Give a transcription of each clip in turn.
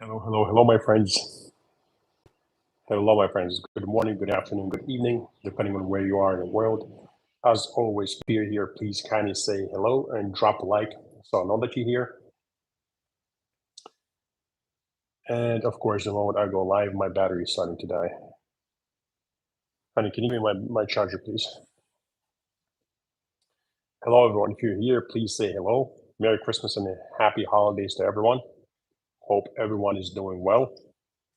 Hello, hello, hello, my friends. Hello, my friends. Good morning, good afternoon, good evening, depending on where you are in the world. As always, if you're here, please kindly say hello and drop a like so I know that you're here. And of course, the moment I go live, my battery is starting to die. Honey, can you give me my charger, please? Hello, everyone. If you're here, please say hello. Merry Christmas and happy holidays to everyone. Hope everyone is doing well.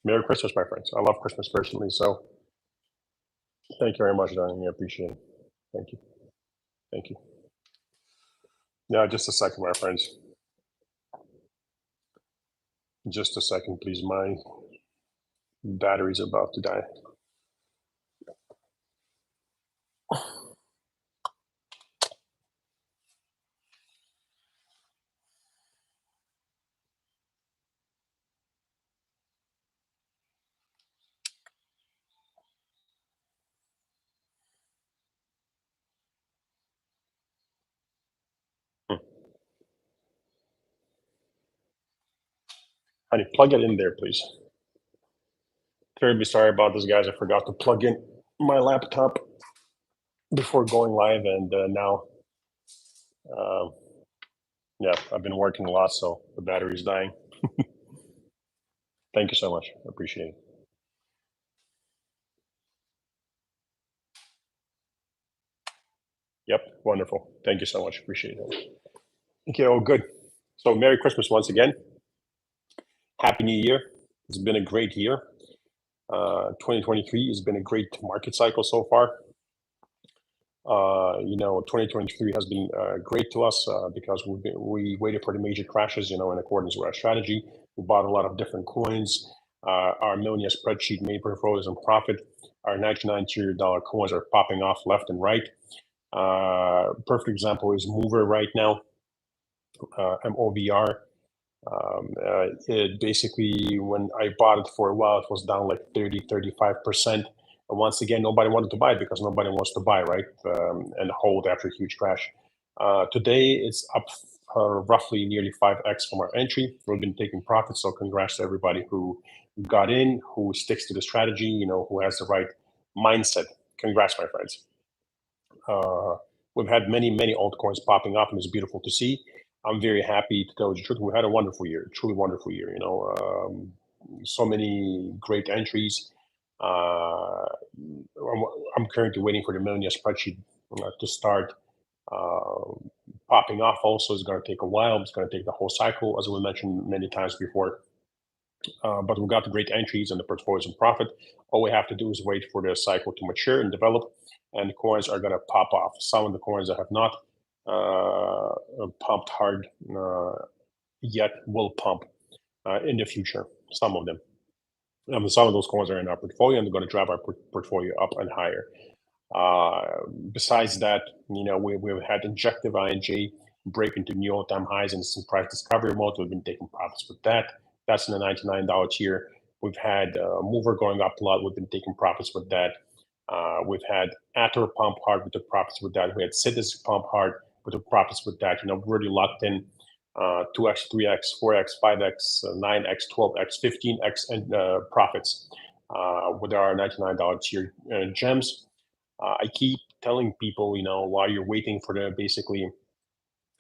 Merry Christmas, my friends. I love Christmas personally, so thank you very much, darling. I appreciate it. Thank you. Thank you. Yeah, just a second, my friends. Just a second, please. My battery's about to die. Hmm. Honey, plug it in there, please. Terribly sorry about this, guys. I forgot to plug in my laptop before going live, and now, uh, yeah, I've been working a lot, so the battery's dying. Thank you so much. I appreciate it. Yep, wonderful. Thank you so much. Appreciate it. Okay, oh, good. So, Merry Christmas once again. Happy New Year. It's been a great year. 2023 has been a great market cycle so far. 2023 has been great to us because we waited for the major crashes, in accordance with our strategy. We bought a lot of different coins. Our millionaire spreadsheet made portfolios in profit. Our $99 coins are popping off left and right. Perfect example is Mover right now, MOVR. It basically, when I bought it for a while, it was down like 35%. And once again, nobody wanted to buy it because nobody wants to buy, right? And hold after a huge crash. Today, it's up roughly nearly 5x from our entry. We've been taking profits, so congrats to everybody who got in, who sticks to the strategy, who has the right mindset. Congrats, my friends. Uh, we've had many, many altcoins popping up, and it's beautiful to see. I'm very happy to tell you the truth. We had a wonderful year, truly wonderful year. So many great entries. I'm currently waiting for the millionaire spreadsheet to start uh, popping off. Also, it's going to take a while. It's going to take the whole cycle, as we mentioned many times before. But we've got the great entries and the portfolios in profit. All we have to do is wait for the cycle to mature and develop, and the coins are going to pop off. Some of the coins that have not pumped hard yet will pump in the future. Some of them. Some of those coins are in our portfolio, and they're going to drive our portfolio up and higher. Besides that, we've had Injective INJ break into new all-time highs in some price discovery mode. We've been taking profits with that. That's in the $99 tier. We've had Mover going up a lot. We've been taking profits with that. We've had Ator pump hard. We took profits with that. We had Citus pump hard. We took profits with that. We're already locked in 2x, 3x, 4x, 5x, 9x, 12x, 15x and profits with our $99 tier gems. I keep telling people, while you're waiting for the basically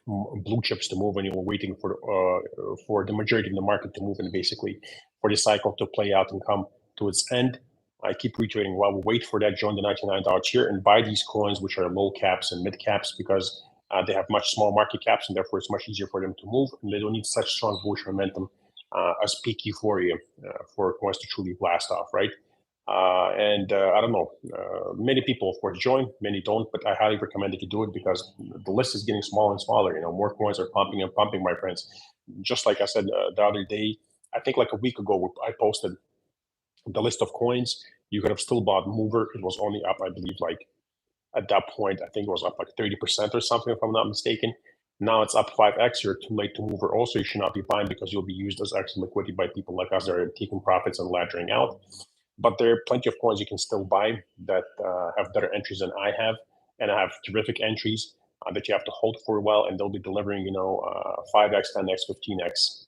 blue chips to move, and you're waiting for the majority of the market to move, and basically for the cycle to play out and come to its end. I keep reiterating, while we wait for that, join the $99 tier and buy these coins, which are low caps and mid caps, because they have much small market caps, and therefore it's much easier for them to move, and they don't need such strong bullish momentum as peak euphoria for coins to truly blast off, right? And I don't know, many people, of course, join, many don't, but I highly recommend that you do it because the list is getting smaller and smaller. More coins are pumping and pumping, my friends. Just like I said the other day, I think like a week ago, I posted the list of coins. You could have still bought Mover. It was only up, I believe, like at that point, I think it was up like 30% or something, if I'm not mistaken. Now it's up 5x. You're too late to Mover. Also, you should not be buying because you'll be used as extra liquidity by people like us that are taking profits and laddering out. But there are plenty of coins you can still buy that have better entries than I have, and I have terrific entries that you have to hold for a while, and they'll be delivering, 5x, 10x, 15x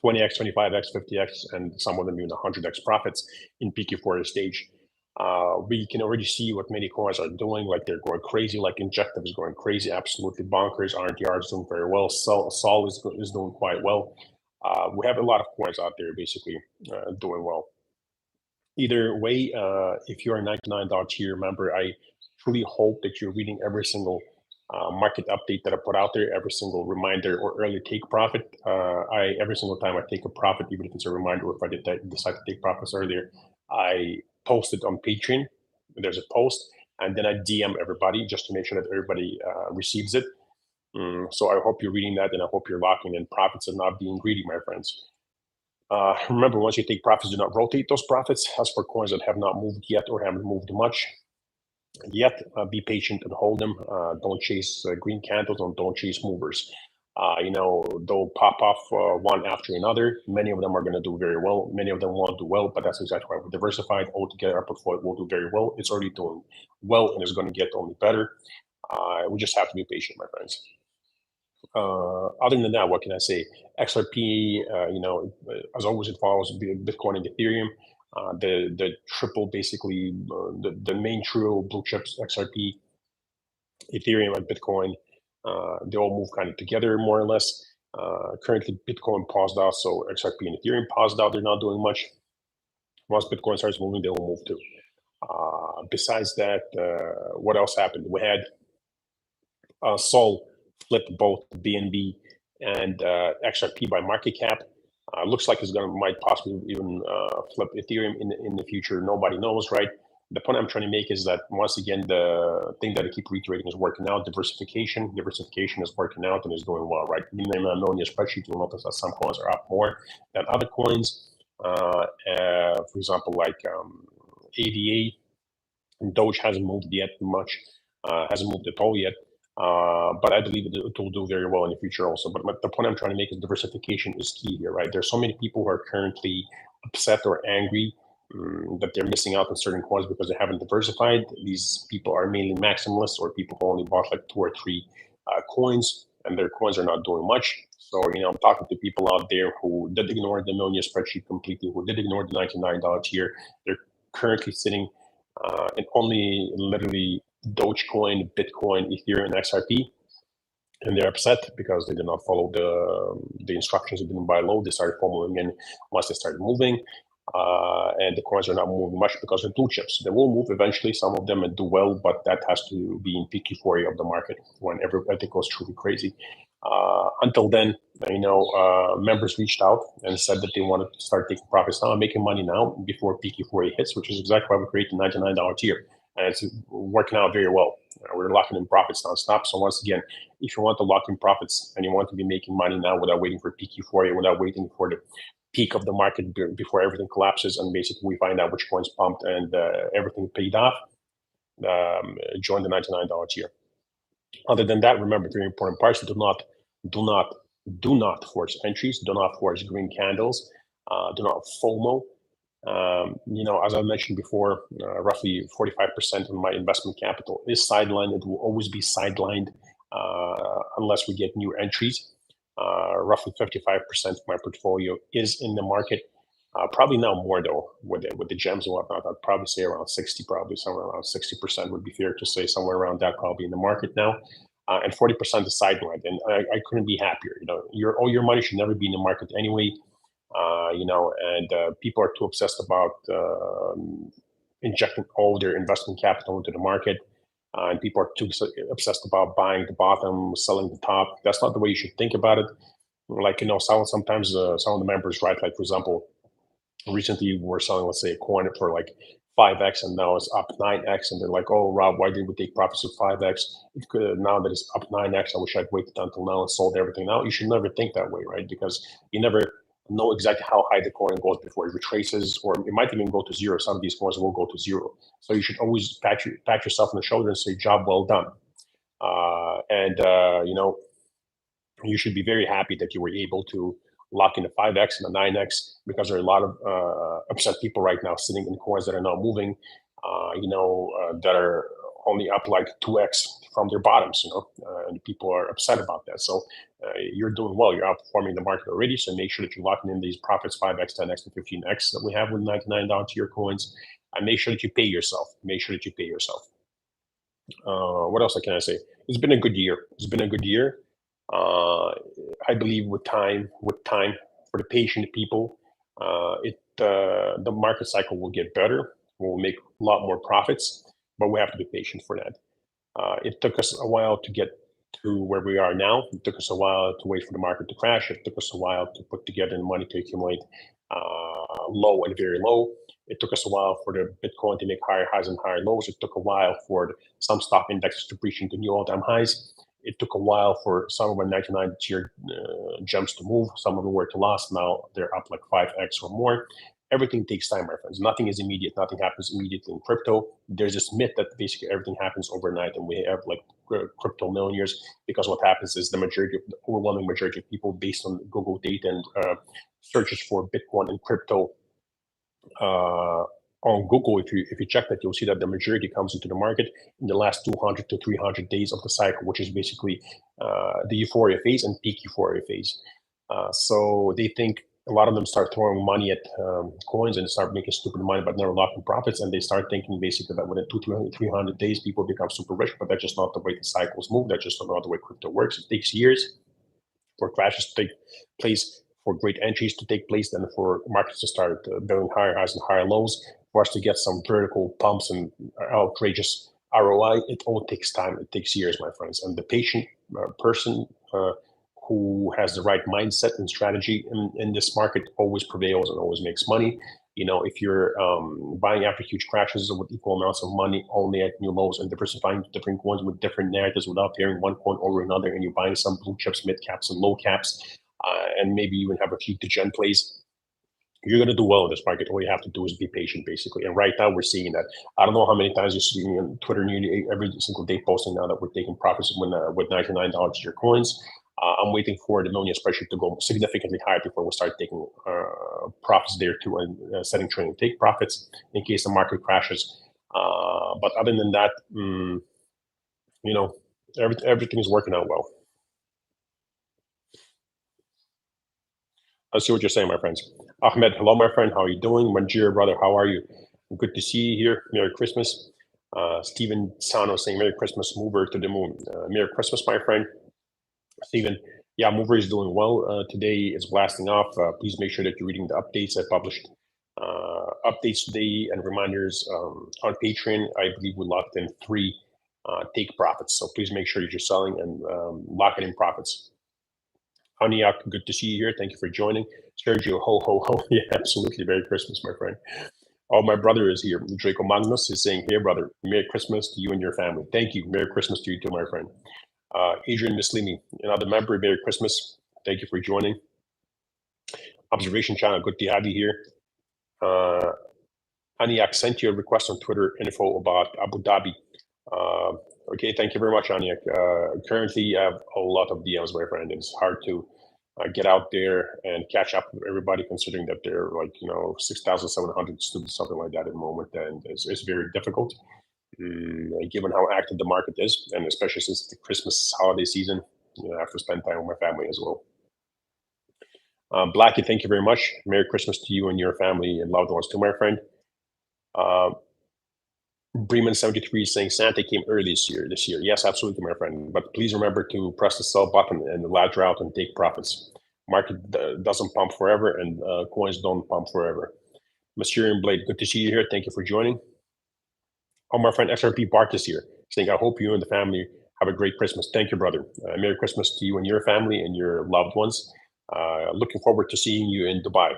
20x, 25x, 50x, and some of them even 100x profits in peak euphoria stage. We can already see what many coins are doing. Like they're going crazy. Like Injective is going crazy, absolutely bonkers. RTR is doing very well. Sol is doing quite well. We have a lot of coins out there basically doing well. Either way, if you're a $99 tier member, I truly hope that you're reading every single market update that I put out there, every single reminder or early take profit. Every single time I take a profit, even if it's a reminder or if I decide to take profits earlier, I post it on Patreon. There's a post, and then I DM everybody just to make sure that everybody receives it. So I hope you're reading that, and I hope you're locking in profits and not being greedy, my friends. Remember, once you take profits, do not rotate those profits. As for coins that have not moved yet or haven't moved much yet, be patient and hold them. Don't chase green candles and don't chase movers. They'll pop off one after another. Many of them are going to do very well. Many of them won't do well, but that's exactly why we're diversified. Altogether, our portfolio will do very well. It's already doing well and it's going to get only better. We just have to be patient, my friends. Other than that, what can I say? XRP, as always, it follows Bitcoin and Ethereum. The triple, basically, the main trio, blue chips, XRP, Ethereum, and Bitcoin, they all move kind of together, more or less. Currently, Bitcoin paused out, so XRP and Ethereum paused out. They're not doing much. Once Bitcoin starts moving, they will move too. Besides that, what else happened? We had Sol flip both BNB and XRP by market cap. Looks like it's might possibly even flip Ethereum in the future. Nobody knows, right? The point I'm trying to make is that once again, the thing that I keep reiterating is working out. Diversification is working out and is doing well, right? In the ammonia spreadsheet, you'll notice that some coins are up more than other coins. For example, like ADA and Doge hasn't moved yet much, hasn't moved at all yet. But I believe it will do very well in the future also. But the point I'm trying to make is diversification is key here, right? There's so many people who are currently upset or angry that they're missing out on certain coins because they haven't diversified. These people are mainly maximalists or people who only bought like 2 or 3 coins, and their coins are not doing much. So, I'm talking to people out there who did ignore the ammonia spreadsheet completely, who did ignore the $99 tier. They're currently sitting in only literally Dogecoin, Bitcoin, Ethereum, and XRP, and they're upset because they did not follow the instructions. They didn't buy low. They started following in once they started moving, and the coins are not moving much because they're blue chips. They will move eventually, some of them, and do well, but that has to be in peak euphoria of the market when everybody goes truly crazy. Until then, members reached out and said that they wanted to start taking profits now and making money now before peak euphoria hits, which is exactly why we created the $99 tier. And it's working out very well. We're locking in profits nonstop. So once again, if you want to lock in profits and you want to be making money now without waiting for peak euphoria, without waiting for the peak of the market before everything collapses and basically we find out which coins pumped and everything paid off, join the $99 tier. Other than that, remember, very important parts: do not force entries, do not force green candles, do not FOMO. As I mentioned before, roughly 45% of my investment capital is sidelined. It will always be sidelined unless we get new entries. Roughly 55% of my portfolio is in the market. Probably now more though, with the gems and whatnot. I'd probably say around 60, probably somewhere around 60% would be fair to say, somewhere around that probably in the market now. And 40% is sidelined, and I couldn't be happier. All your money should never be in the market anyway. And people are too obsessed about injecting all their investment capital into the market. And people are too obsessed about buying the bottom, selling the top. That's not the way you should think about it. Sometimes some of the members, right? Like, for example, recently we were selling, let's say, a coin for like 5x, and now it's up 9x, and they're like, "Oh, Rob, why did we take profits of 5x? Now that it's up 9x, I wish I'd waited until now and sold everything now." You should never think that way, right? Because you never know exactly how high the coin goes before it retraces, or it might even go to zero. Some of these coins will go to zero. So you should always pat yourself on the shoulder and say, "Job well done." You should be very happy that you were able to lock in the 5x and the 9x, because there are a lot of upset people right now sitting in coins that are not moving, that are only up like 2x, from their bottoms, and people are upset about that. So you're doing well. You're outperforming the market already. So make sure that you're locking in these profits 5x, 10x, and 15x that we have with $99 tier coins. And make sure that you pay yourself. Make sure that you pay yourself. What else can I say? It's been a good year. It's been a good year. I believe with time, for the patient people, the market cycle will get better. We'll make a lot more profits, but we have to be patient for that. It took us a while to get to where we are now. It took us a while to wait for the market to crash. It took us a while to put together the money to accumulate low and very low. It took us a while for the Bitcoin to make higher highs and higher lows. It took a while for some stock indexes to breach into new all-time highs. It took a while for some of our 99 tier gems to move. Some of them were to last. Now they're up like 5x or more. Everything takes time, my friends. Nothing is immediate. Nothing happens immediately in crypto. There's this myth that basically everything happens overnight and we have like crypto millionaires, because what happens is the overwhelming majority of people, based on Google data and searches for Bitcoin and crypto on Google, if you check that, you'll see that the majority comes into the market in the last 200 to 300 days of the cycle, which is basically the euphoria phase and peak euphoria phase. So they think a lot of them start throwing money at coins and start making stupid money, but never locking profits. And they start thinking basically that within 200, 300 days, people become super rich, but that's just not the way the cycles move. That's just not the way crypto works. It takes years for crashes to take place, for great entries to take place, then for markets to start building higher highs and higher lows, for us to get some vertical pumps and outrageous ROI. It all takes time. It takes years, my friends. And the patient person who has the right mindset and strategy in this market always prevails and always makes money. If you're buying after huge crashes with equal amounts of money only at new lows and diversifying different coins with different narratives without pairing one coin over another, and you're buying some blue chips, mid caps, and low caps, and maybe even have a few degen plays, you're going to do well in this market. All you have to do is be patient, basically. And right now we're seeing that. I don't know how many times you see me on Twitter nearly every single day posting now that we're taking profits with $99 tier coins. I'm waiting for the million spreadsheet to go significantly higher before we start taking profits there too, and setting training take profits in case the market crashes. But other than that, everything is working out well. I see what you're saying, my friends. Ahmed, hello, my friend. How are you doing? Manjir, brother, how are you? Good to see you here. Merry Christmas. Steven Sano saying Merry Christmas, Mover to the moon. Merry Christmas, my friend. Steven, yeah, Mover is doing well. Today it's blasting off. Please make sure that you're reading the updates. I published updates today and reminders on Patreon. I believe we locked in 3 take profits. So please make sure that you're selling and locking in profits. Aniak, good to see you here. Thank you for joining. Sergio, ho, ho, ho. Yeah, absolutely. Merry Christmas, my friend. Oh, my brother is here. Draco Magnus is saying, hey, brother, Merry Christmas to you and your family. Thank you. Merry Christmas to you too, my friend. Adrian Mislimi, another member, Merry Christmas. Thank you for joining. Observation Channel, good to have you here. Aniak sent you a request on Twitter info about Abu Dhabi. Okay, thank you very much, Aniak. Currently, I have a lot of DMs, my friend. It's hard to get out there and catch up with everybody, considering that there are 6,700 students, something like that at the moment, and it's very difficult. Given how active the market is, and especially since the Christmas holiday season, I have to spend time with my family as well. Blackie, thank you very much. Merry Christmas to you and your family and loved ones too, my friend. Bremen73 is saying Santa came early this year. Yes, absolutely, my friend. But please remember to press the sell button and ladder out and take profits. Market doesn't pump forever, and coins don't pump forever. Mysterium Blade, good to see you here. Thank you for joining. Oh, my friend XRP Bart is here, saying, I hope you and the family have a great Christmas. Thank you, brother. Merry Christmas to you and your family and your loved ones. Looking forward to seeing you in Dubai.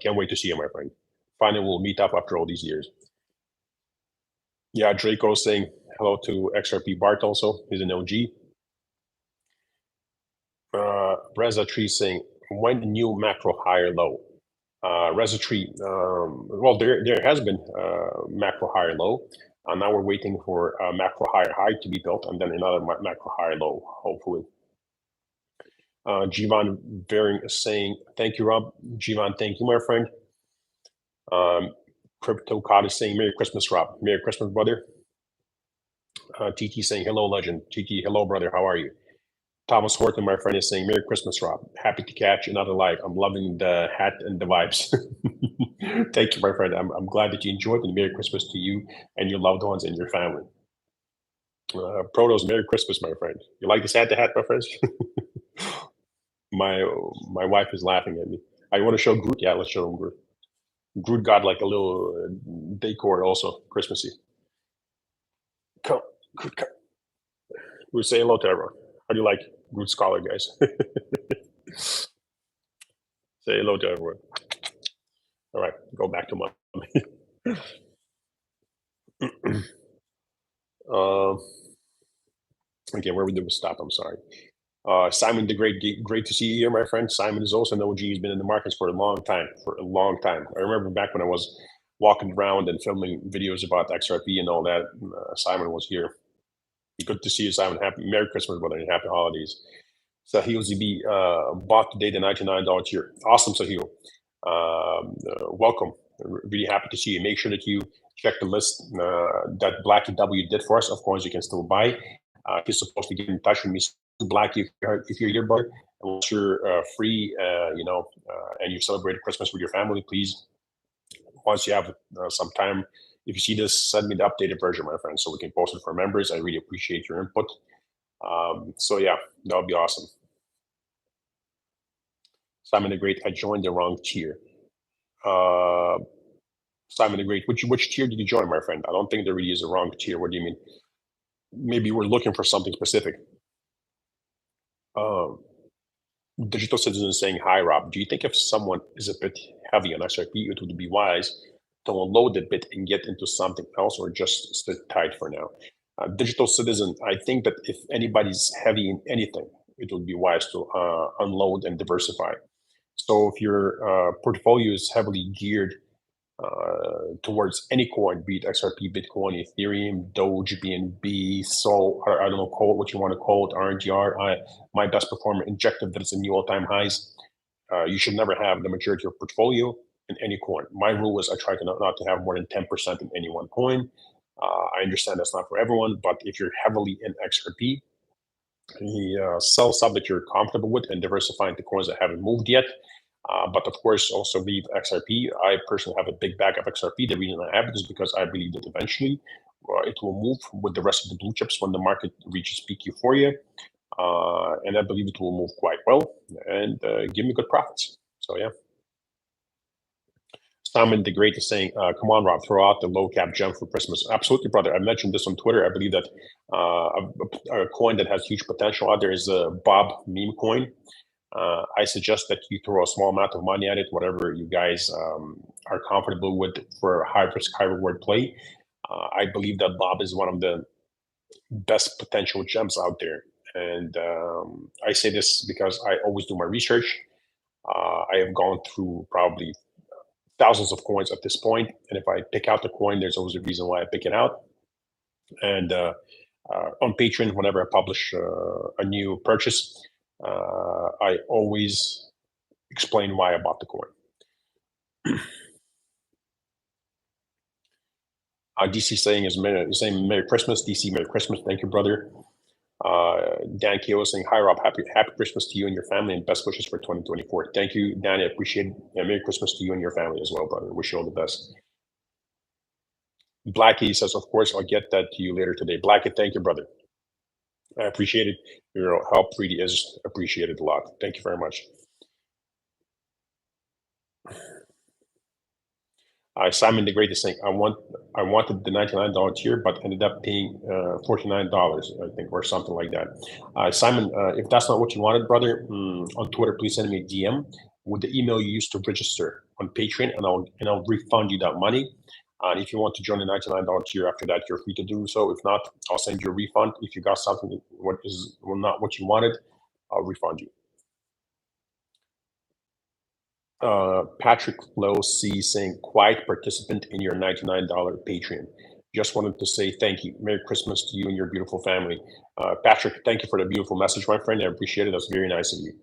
Can't wait to see you, my friend. Finally, we'll meet up after all these years. Yeah, Draco saying hello to XRP Bart also. He's an OG. Reza Tree saying, when the new macro higher low? Reza Tree, well, there has been macro higher low. Now we're waiting for a macro higher high to be built, and then another macro higher low, hopefully. Jivan Varing is saying, thank you, Rob. Jivan, thank you, my friend. Crypto Cod is saying, Merry Christmas, Rob. Merry Christmas, brother. TT saying, hello, legend. TT, hello, brother. How are you? Thomas Horton, my friend, is saying, Merry Christmas, Rob. Happy to catch another live. I'm loving the hat and the vibes. Thank you, my friend. I'm glad that you enjoyed, and Merry Christmas to you and your loved ones and your family. Protos, Merry Christmas, my friend. You like this hat, the hat, my friends? my my wife is laughing at me. I want to show Groot. Yeah, let's show him Groot. Groot got like a little decor also, Christmassy. Come, Groot, come. We say hello to everyone. How do you like Groot Scholar, guys? Say hello to everyone. All right, go back to mom. uh, okay, where we did we stop? I'm sorry. Simon the Great, great to see you here, my friend. Simon is also an OG. He's been in the markets for a long time. For a long time. I remember back when I was walking around and filming videos about XRP and all that. Simon was here. Good to see you, Simon. Happy Merry Christmas, brother, and Happy Holidays. Sahil ZB bought today the $99 tier. Awesome, Sahil. Welcome. Really happy to see you. Make sure that you check the list that Blackie W did for us. Of course, you can still buy. He's supposed to get in touch with me, Blackie, if you're here, brother. And once you're free, and you celebrated Christmas with your family, please, once you have some time, if you see this, send me the updated version, my friend, so we can post it for members. I really appreciate your input. So yeah, that would be awesome. Simon the Great, I joined the wrong tier. Simon the Great, which tier did you join, my friend? I don't think there really is a wrong tier. What do you mean? Maybe we're looking for something specific. Digital Citizen saying, hi, Rob. Do you think if someone is a bit heavy on XRP, it would be wise to unload a bit and get into something else, or just sit tight for now? Digital Citizen, I think that if anybody's heavy in anything, it would be wise to unload and diversify. So if your portfolio is heavily geared towards any coin, be it XRP, Bitcoin, Ethereum, Doge, BNB, Sol, I don't know, call it what you want to call it, RNGR, my best performer, Injective, that is in new all-time highs. You should never have the majority of portfolio in any coin. My rule is I try to not to have more than 10% in any one coin. I understand that's not for everyone, but if you're heavily in XRP, sell some that you're comfortable with and diversify into coins that haven't moved yet. But of course, also leave XRP. I personally have a big bag of XRP. The reason I have it is because I believe that eventually it will move with the rest of the blue chips when the market reaches peak euphoria. And I believe it will move quite well and give me good profits. So yeah. Simon the Great is saying, come on, Rob, throw out the low cap gem for Christmas. Absolutely, brother. I mentioned this on Twitter. I believe that a coin that has huge potential out there is a Bob meme coin. I suggest that you throw a small amount of money at it, whatever you guys are comfortable with for high risk, high reward play. I believe that Bob is one of the best potential gems out there. And I say this because I always do my research. I have gone through probably thousands of coins at this point, and if I pick out the coin, there's always a reason why I pick it out. And on Patreon, whenever I publish a new purchase, I always explain why I bought the coin. DC saying saying Merry Christmas. DC, Merry Christmas. Thank you, brother. Dan Keo saying, hi, Rob. Happy Christmas to you and your family, and best wishes for 2024. Thank you, Dan. I appreciate it. And Merry Christmas to you and your family as well, brother. Wish you all the best. Blackie says, of course, I'll get that to you later today. Blackie, thank you, brother. I appreciate it. Your help really is appreciated a lot. Thank you very much. Simon the Great is saying, I wanted the $99 tier, but ended up paying $49, I think, or something like that. Simon, if that's not what you wanted, brother, on Twitter, please send me a DM with the email you used to register on Patreon, and I'll refund you that money. And if you want to join the $99 tier after that, you're free to do so. If not, I'll send you a refund. If you got something that is not what you wanted, I'll refund you. Patrick Lowe C saying, quiet participant in your $99 Patreon. Just wanted to say thank you. Merry Christmas to you and your beautiful family. Patrick, thank you for the beautiful message, my friend. I appreciate it. That's very nice of you.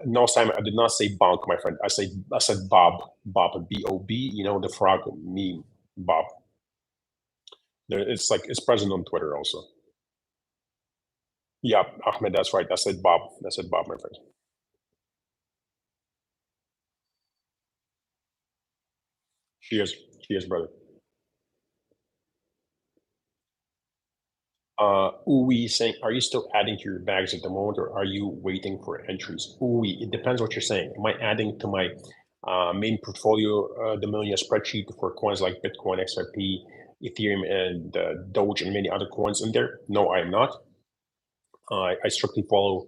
No, Simon, I did not say bonk, my friend. I said Bob, B-O-B, you know, the frog meme, Bob. It's like it's present on Twitter also. Yeah, Ahmed, that's right. That's it, Bob. That's it, Bob, my friend. Cheers. Cheers, brother. Uwe saying, are you still adding to your bags at the moment, or are you waiting for entries? Uwe, it depends what you're saying. Am I adding to my main portfolio, the Millionaire spreadsheet for coins like Bitcoin, XRP, Ethereum, and Doge, and many other coins in there? No, I am not. I strictly follow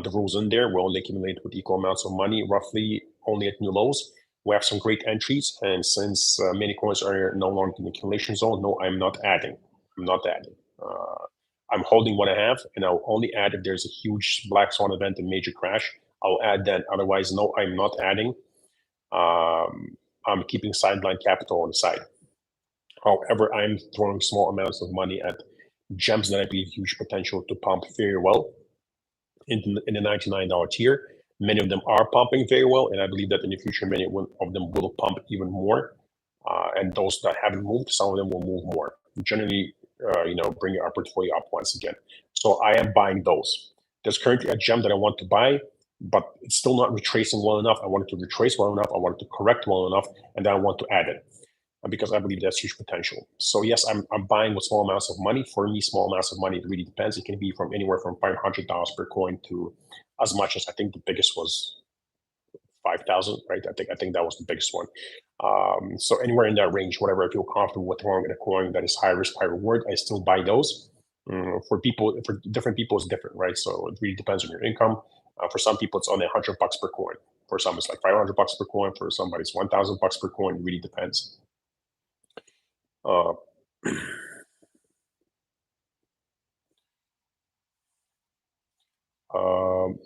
the rules in there. We only accumulate with equal amounts of money, roughly only at new lows. We have some great entries, and since many coins are no longer in the accumulation zone, no, I'm not adding. I'm not adding. I'm holding what I have, and I'll only add if there's a huge black swan event and major crash. I'll add that. Otherwise, no, I'm not adding. I'm keeping sideline capital on the side. However, I'm throwing small amounts of money at gems that I believe huge potential to pump very well in the $99 tier. Many of them are pumping very well, and I believe that in the future, many of them will pump even more. And those that haven't moved, some of them will move more. Generally, bring your portfolio up once again. So I am buying those. There's currently a gem that I want to buy, but it's still not retracing well enough. I want it to retrace well enough. I want it to correct well enough, and then I want to add it because I believe that's huge potential. So yes, I'm buying with small amounts of money. For me, small amounts of money, it really depends. It can be from anywhere from $500 per coin to as much as I think the biggest was 5,000, right? I think that was the biggest one. So anywhere in that range, whatever I feel comfortable with throwing in a coin that is high risk, high reward, I still buy those. For different people, it's different, right? So it really depends on your income. For some people, it's only $100 per coin. For some, it's like $500 per coin. For somebody, it's $1,000 per coin. It really depends. Uh, um,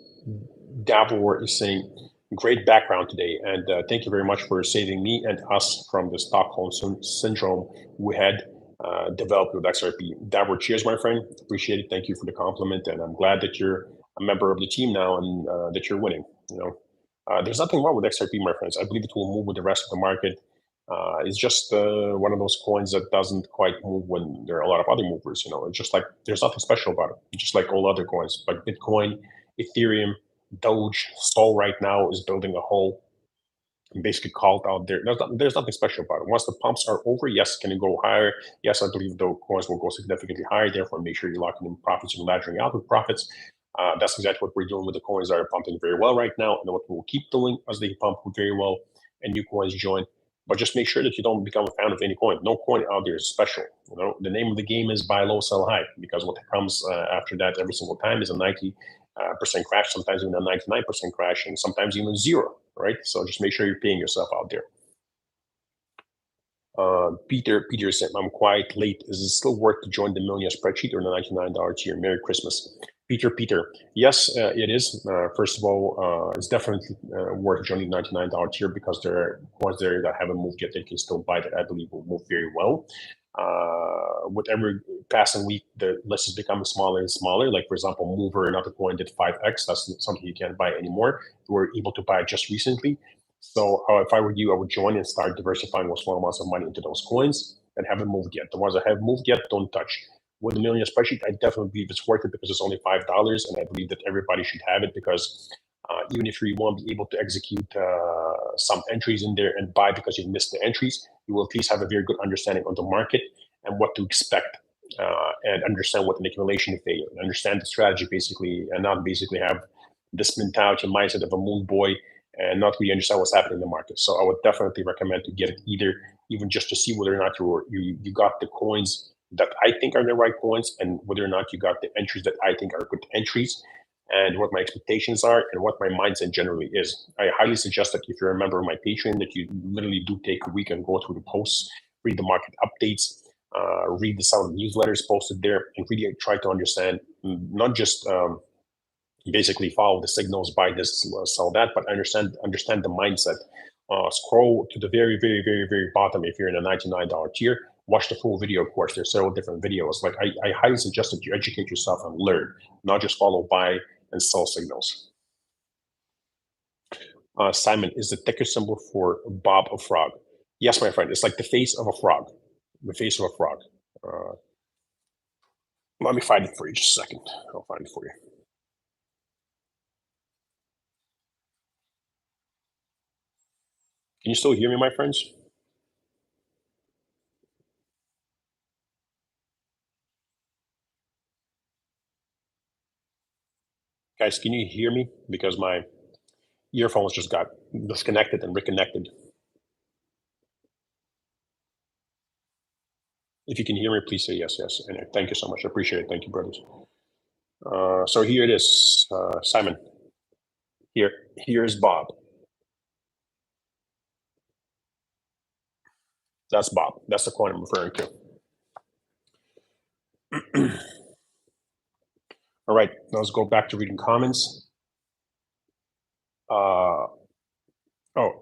Davor is saying, great background today, and thank you very much for saving me and us from the Stockholm syndrome we had developed with XRP. Davor, cheers, my friend. Appreciate it. Thank you for the compliment, and I'm glad that you're a member of the team now and that you're winning. There's nothing wrong with XRP, my friends. I believe it will move with the rest of the market. It's just one of those coins that doesn't quite move when there are a lot of other movers. It's just like there's nothing special about it. Just like all other coins, like Bitcoin, Ethereum, Doge, Sol right now is building a whole basically cult out there. There's nothing special about it. Once the pumps are over, yes, can it go higher? Yes, I believe the coins will go significantly higher. Therefore, make sure you're locking in profits and laddering out with profits. That's exactly what we're doing with the coins that are pumping very well right now, and what we'll keep doing as they pump very well and new coins join. But just make sure that you don't become a fan of any coin. No coin out there is special. The name of the game is buy low, sell high, because what comes after that every single time is a 90% crash, sometimes even a 99% crash, and sometimes even zero, right? So just make sure you're paying yourself out there. Peter said, I'm quite late. Is it still worth to join the Millionaire spreadsheet or the $99 tier? Merry Christmas. Peter, yes, it is. First of all, it's definitely worth joining the $99 tier because there are coins there that haven't moved yet. They can still buy that. I believe will move very well. With every passing week, the list is becoming smaller and smaller. Like, for example, Mover, another coin, did 5x. That's something you can't buy anymore. We were able to buy it just recently. So if I were you, I would join and start diversifying with small amounts of money into those coins that haven't moved yet. The ones that have moved yet, don't touch. With the Millionaire spreadsheet, I definitely believe it's worth it because it's only $5, and I believe that everybody should have it because even if you won't be able to execute some entries in there and buy because you missed the entries, you will at least have a very good understanding of the market and what to expect, and understand what an accumulation failure, and understand the strategy basically, and not basically have this mentality and mindset of a moon boy and not really understand what's happening in the market. So I would definitely recommend to get it either, even just to see whether or not you got the coins that I think are the right coins, and whether or not you got the entries that I think are good entries, and what my expectations are, and what my mindset generally is. I highly suggest that if you're a member of my Patreon, that you literally do take a week and go through the posts, read the market updates, read some of the newsletters posted there, and really try to understand, not just basically follow the signals, buy this, sell that, but understand the mindset. Scroll to the very, very, very, very bottom if you're in a $99 tier. Watch the full video course. There's several different videos. Like I highly suggest that you educate yourself and learn, not just follow buy and sell signals. Simon, is the ticker symbol for Bob a frog? Yes, my friend. It's like the face of a frog. The face of a frog. Let me find it for you just a second. I'll find it for you. Can you still hear me, my friends? Guys, can you hear me? Because my earphones just got disconnected and reconnected. If you can hear me, please say yes, yes. And thank you so much. I appreciate it. Thank you, brothers. So here it is, Simon. Here's Bob. That's Bob. That's the coin I'm referring to. All right, let's go back to reading comments. Oh,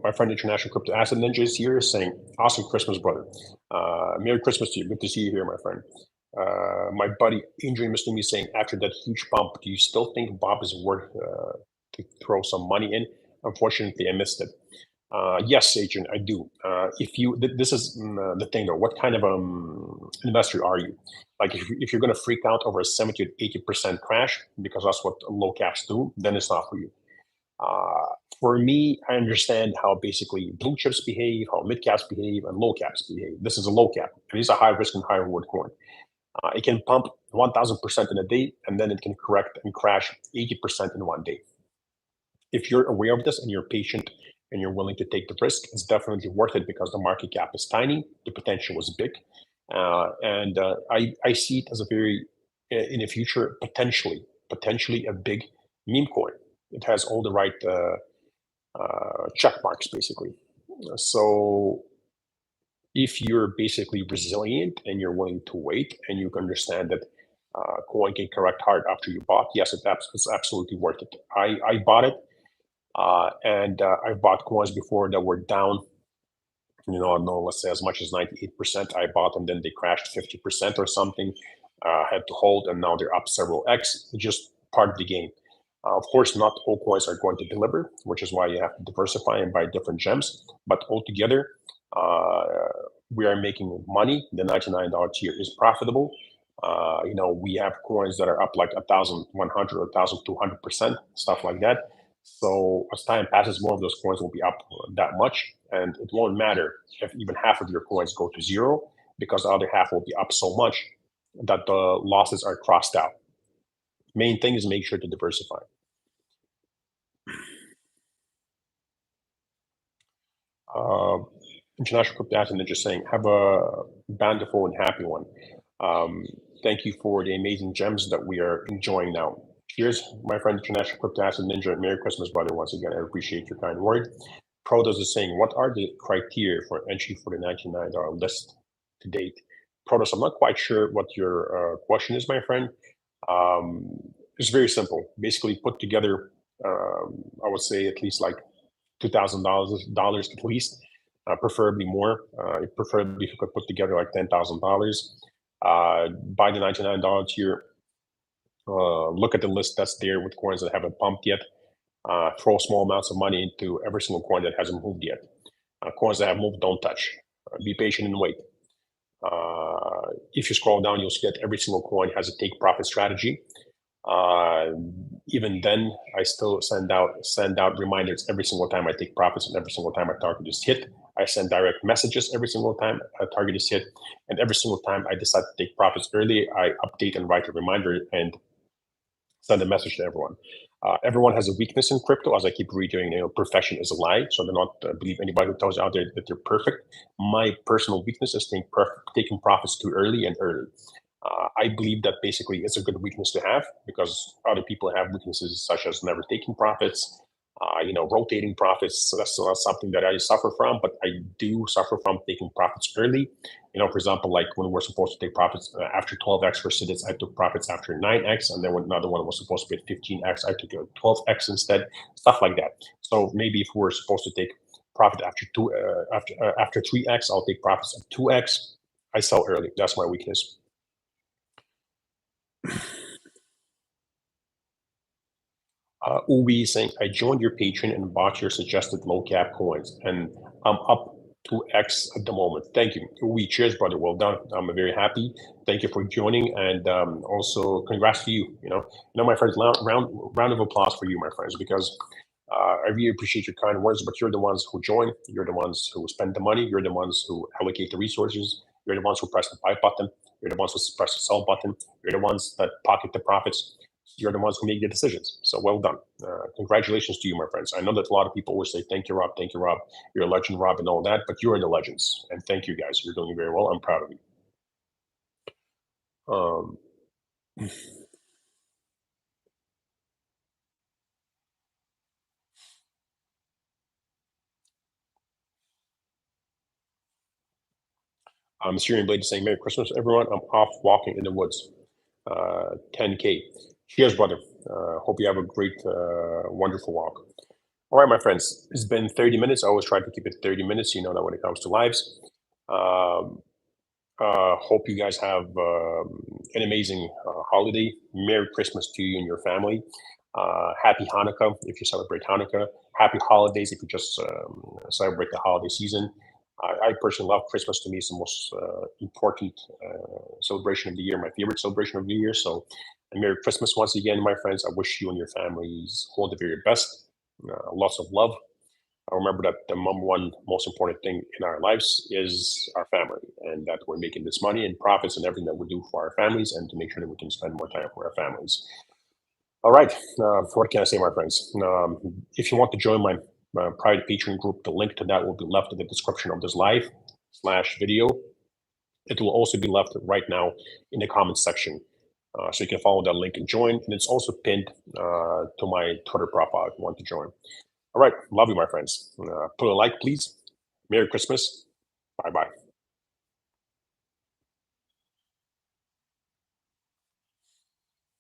my friend International Crypto Asset Ninja is here saying, awesome Christmas, brother. Merry Christmas to you. Good to see you here, my friend. My buddy Adrian Mr. Me saying, after that huge bump, do you still think Bob is worth to throw some money in? Unfortunately, I missed it. Yes, Adrian, I do. If you, this is the thing though, what kind of investor are you? Like if you're going to freak out over a 70 to 80% crash, because that's what low caps do, then it's not for you. For me, I understand how basically blue chips behave, how mid caps behave, and low caps behave. This is a low cap. It is a high risk and high reward coin. It can pump 1,000% in a day, and then it can correct and crash 80% in one day. If you're aware of this and you're patient and you're willing to take the risk, it's definitely worth it because the market cap is tiny, the potential is big, and I see it as a very, in the future, potentially a big meme coin. It has all the right check marks, basically. So if you're basically resilient and you're willing to wait and you understand that coin can correct hard after you bought, yes, it's absolutely worth it. I bought it, and I've bought coins before that were down, no, let's say as much as 98%. I bought them, then they crashed 50% or something. Had to hold, and now they're up several X. It's just part of the game. Of course, not all coins are going to deliver, which is why you have to diversify and buy different gems. But altogether, we are making money. The $99 tier is profitable. We have coins that are up like 1,100 or 1,200%, stuff like that. So as time passes, more of those coins will be up that much, and it won't matter if even half of your coins go to zero, because the other half will be up so much that the losses are crossed out. Main thing is make sure to diversify. International Crypto Asset Ninja saying, have a bountiful and happy one. Thank you for the amazing gems that we are enjoying now. Cheers, my friend International Crypto Asset Ninja. Merry Christmas, brother. Once again, I appreciate your kind word. Protos is saying, what are the criteria for entry for the $99 list to date? Protos, I'm not quite sure what your question is, my friend. It's very simple. Basically, put together, I would say at least like $2,000 at least, preferably more. Preferably if you could put together like $10,000. Buy the $99 tier. Look at the list that's there with coins that haven't pumped yet. Throw small amounts of money into every single coin that hasn't moved yet. Coins that have moved, don't touch. Be patient and wait. If you scroll down, you'll see that every single coin has a take profit strategy. Even then, I still send out reminders every single time I take profits, and every single time a target is hit. I send direct messages every single time a target is hit, and every single time I decide to take profits early, I update and write a reminder and send a message to everyone. Everyone has a weakness in crypto, as I keep redoing. Perfection is a lie, so do not believe anybody who tells you out there that they're perfect. My personal weakness is taking profits too early and early. I believe that basically it's a good weakness to have, because other people have weaknesses such as never taking profits, rotating profits. So that's something that I suffer from, but I do suffer from taking profits early. For example, like when we're supposed to take profits after 12x for CITIS, I took profits after 9x, and then when another one was supposed to be at 15x, I took 12x instead, stuff like that. So maybe if we're supposed to take profit after 3x, I'll take profits at 2x. I sell early. That's my weakness. Ubi saying, I joined your Patreon and bought your suggested low cap coins, and I'm up 2x at the moment. Thank you. Cheers, brother. Well done. I'm very happy. Thank you for joining, and also congrats to you. My friends, round of applause for you, my friends, because I really appreciate your kind words. But you're the ones who join. You're the ones who spend the money. You're the ones who allocate the resources. You're the ones who press the buy button. You're the ones who press the sell button. You're the ones that pocket the profits. You're the ones who make the decisions. So well done. Congratulations to you, my friends. I know that a lot of people will say, thank you, Rob. Thank you, Rob. You're a legend, Rob, and all that. But you are the legends. And thank you, guys. You're doing very well. I'm proud of you. Syrian Blade is saying, Merry Christmas, everyone. I'm off walking in the woods. 10K. Cheers, brother. Hope you have a great, wonderful walk. All right, my friends. It's been 30 minutes. I always try to keep it 30 minutes. You know that when it comes to lives. Hope you guys have an amazing holiday. Merry Christmas to you and your family. Happy Hanukkah if you celebrate Hanukkah. Happy holidays if you just celebrate the holiday season. I personally love Christmas. To me, it's the most important celebration of the year, my favorite celebration of the year. So, Merry Christmas once again, my friends. I wish you and your families all the very best. Lots of love. I remember that the number one most important thing in our lives is our family, and that we're making this money and profits and everything that we do for our families, and to make sure that we can spend more time for our families. All right, what can I say, my friends? If you want to join my private Patreon group, the link to that will be left in the description of this live/video. It will also be left right now in the comments section. So you can follow that link and join. And it's also pinned to my Twitter profile if you want to join. All right. Love you, my friends. Put a like, please. Merry Christmas. Bye-bye.